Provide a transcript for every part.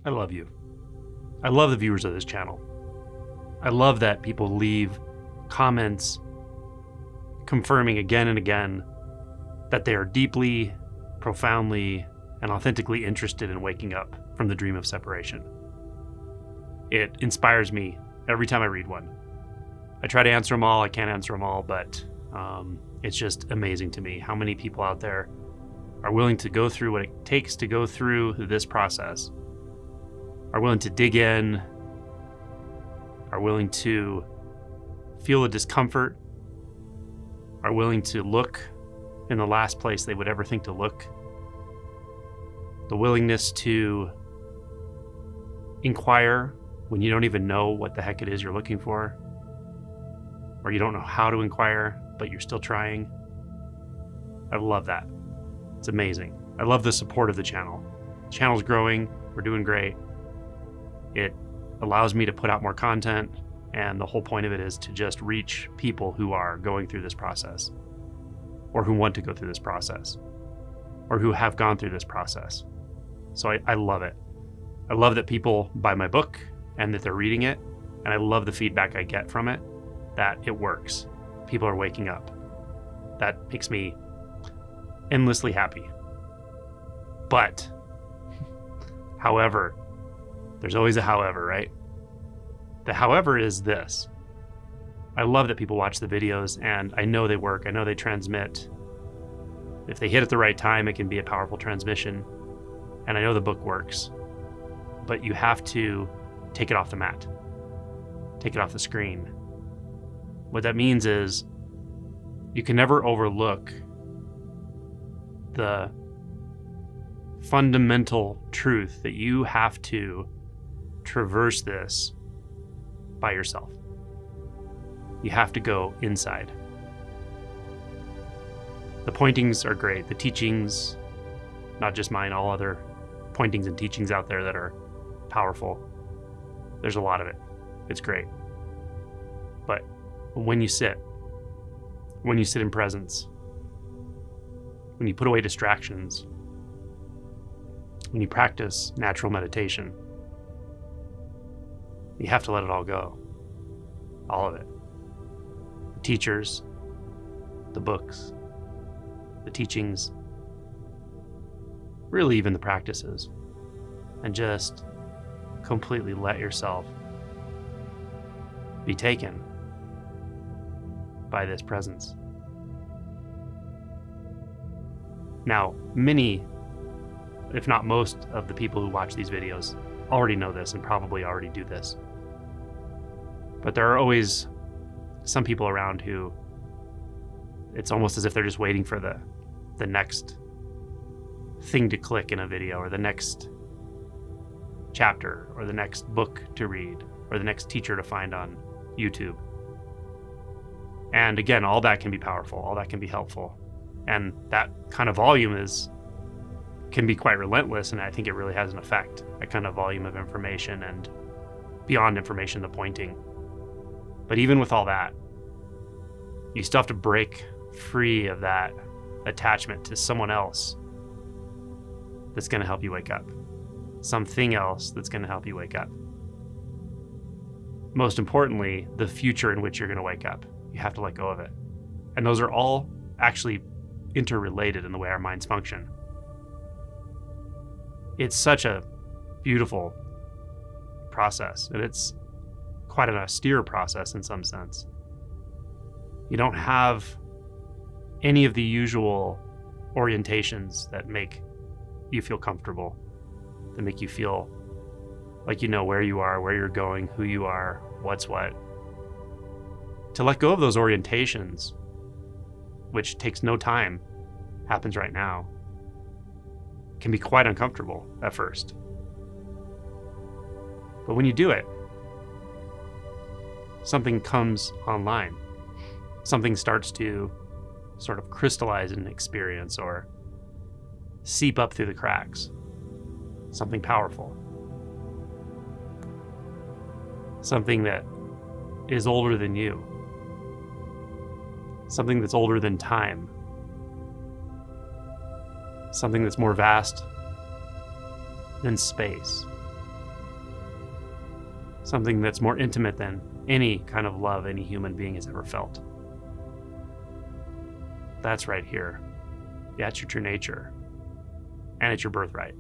I love you. I love the viewers of this channel. I love that people leave comments confirming again and again that they are deeply, profoundly, and authentically interested in waking up from the dream of separation. It inspires me every time I read one. I try to answer them all. I can't answer them all, but it's just amazing to me how many people out there are willing to go through what it takes to go through this process, are willing to dig in, are willing to feel the discomfort, are willing to look in the last place they would ever think to look, the willingness to inquire when you don't even know what the heck it is you're looking for, or you don't know how to inquire, but you're still trying. I love that. It's amazing. I love the support of the channel. The channel's growing. We're doing great. It allows me to put out more content, and the whole point of it is to just reach people who are going through this process, or who want to go through this process, or who have gone through this process. So I love it. I love that people buy my book and that they're reading it, and I love the feedback I get from it, that it works. People are waking up. That makes me endlessly happy. But, however, there's always a however, right? The however is this. I love that people watch the videos, and I know they work. I know they transmit. If they hit at the right time, it can be a powerful transmission. And I know the book works. But you have to take it off the mat. Take it off the screen. What that means is you can never overlook the fundamental truth that you have to traverse this by yourself. You have to go inside. The pointings are great. The teachings, not just mine, all other pointings and teachings out there that are powerful. There's a lot of it. It's great. But when you sit in presence, when you put away distractions, when you practice natural meditation, you have to let it all go. All of it. The teachers, the books, the teachings, really even the practices, and just completely let yourself be taken by this presence. Now, many, if not most, of the people who watch these videos already know this and probably already do this. But there are always some people around who it's almost as if they're just waiting for the next thing to click in a video, or the next chapter, or the next book to read, or the next teacher to find on YouTube. And again, all that can be powerful, all that can be helpful. And that kind of volume can be quite relentless, and I think it really has an effect. That kind of volume of information, and beyond information, the pointing. But even with all that, you still have to break free of that attachment to someone else that's going to help you wake up. Something else that's going to help you wake up. Most importantly, the future in which you're going to wake up. You have to let go of it. And those are all actually interrelated in the way our minds function. It's such a beautiful process, and it's quite an austere process in some sense. You don't have any of the usual orientations that make you feel comfortable, that make you feel like you know where you are, where you're going, who you are, what's what. To let go of those orientations, which takes no time, happens right now, can be quite uncomfortable at first. But when you do it, something comes online. Something starts to sort of crystallize in an experience or seep up through the cracks. Something powerful. Something that is older than you. Something that's older than time. Something that's more vast than space. Something that's more intimate than any kind of love any human being has ever felt. That's right here. Yeah, it's your true nature. And it's your birthright.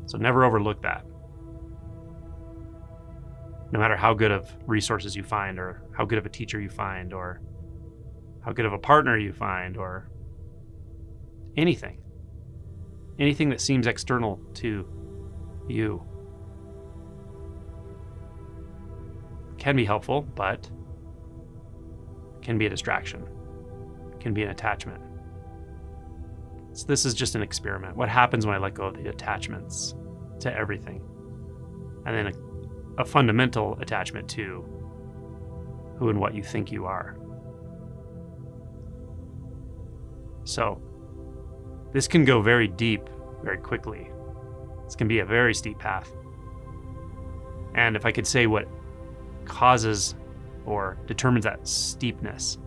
So never overlook that. No matter how good of resources you find, or how good of a teacher you find, or how good of a partner you find, or anything that seems external to you can be helpful, but can be a distraction, can be an attachment. So this is just an experiment. What happens when I let go of the attachments to everything? And then a fundamental attachment to who and what you think you are. So this can go very deep very quickly. This can be a very steep path. And if I could say what causes or determines that steepness,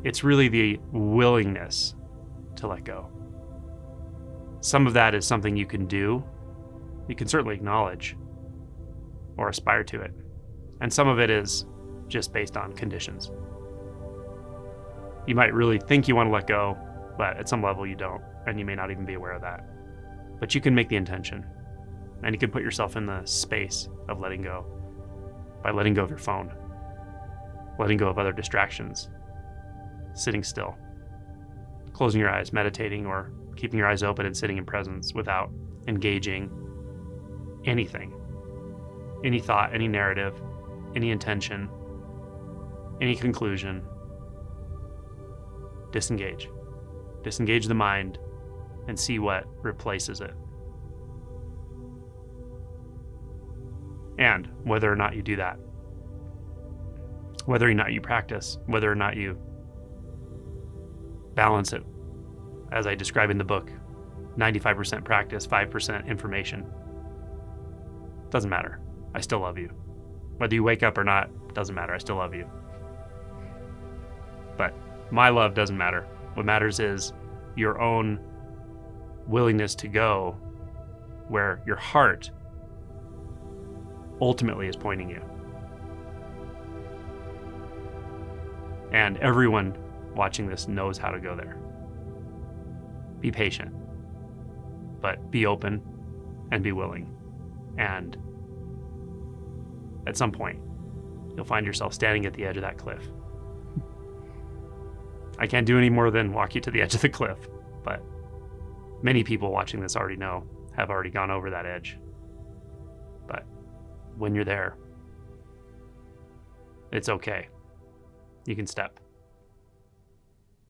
it's really the willingness to let go. Some of that is something you can do. You can certainly acknowledge or aspire to it. And some of it is just based on conditions. You might really think you want to let go, but at some level you don't, and you may not even be aware of that. But you can make the intention, and you can put yourself in the space of letting go by letting go of your phone, letting go of other distractions, sitting still, closing your eyes, meditating, or keeping your eyes open and sitting in presence without engaging anything, any thought, any narrative, any intention, any conclusion. Disengage. Disengage the mind and see what replaces it. And whether or not you do that, whether or not you practice, whether or not you balance it, as I describe in the book, 95% practice, 5% information. Doesn't matter. I still love you. Whether you wake up or not, doesn't matter. I still love you. But my love doesn't matter. What matters is your own willingness to go where your heart ultimately is pointing you. And everyone watching this knows how to go there. Be patient, but be open and be willing. And at some point, you'll find yourself standing at the edge of that cliff. I can't do any more than walk you to the edge of the cliff, but many people watching this already know, have already gone over that edge. But when you're there, it's okay. You can step.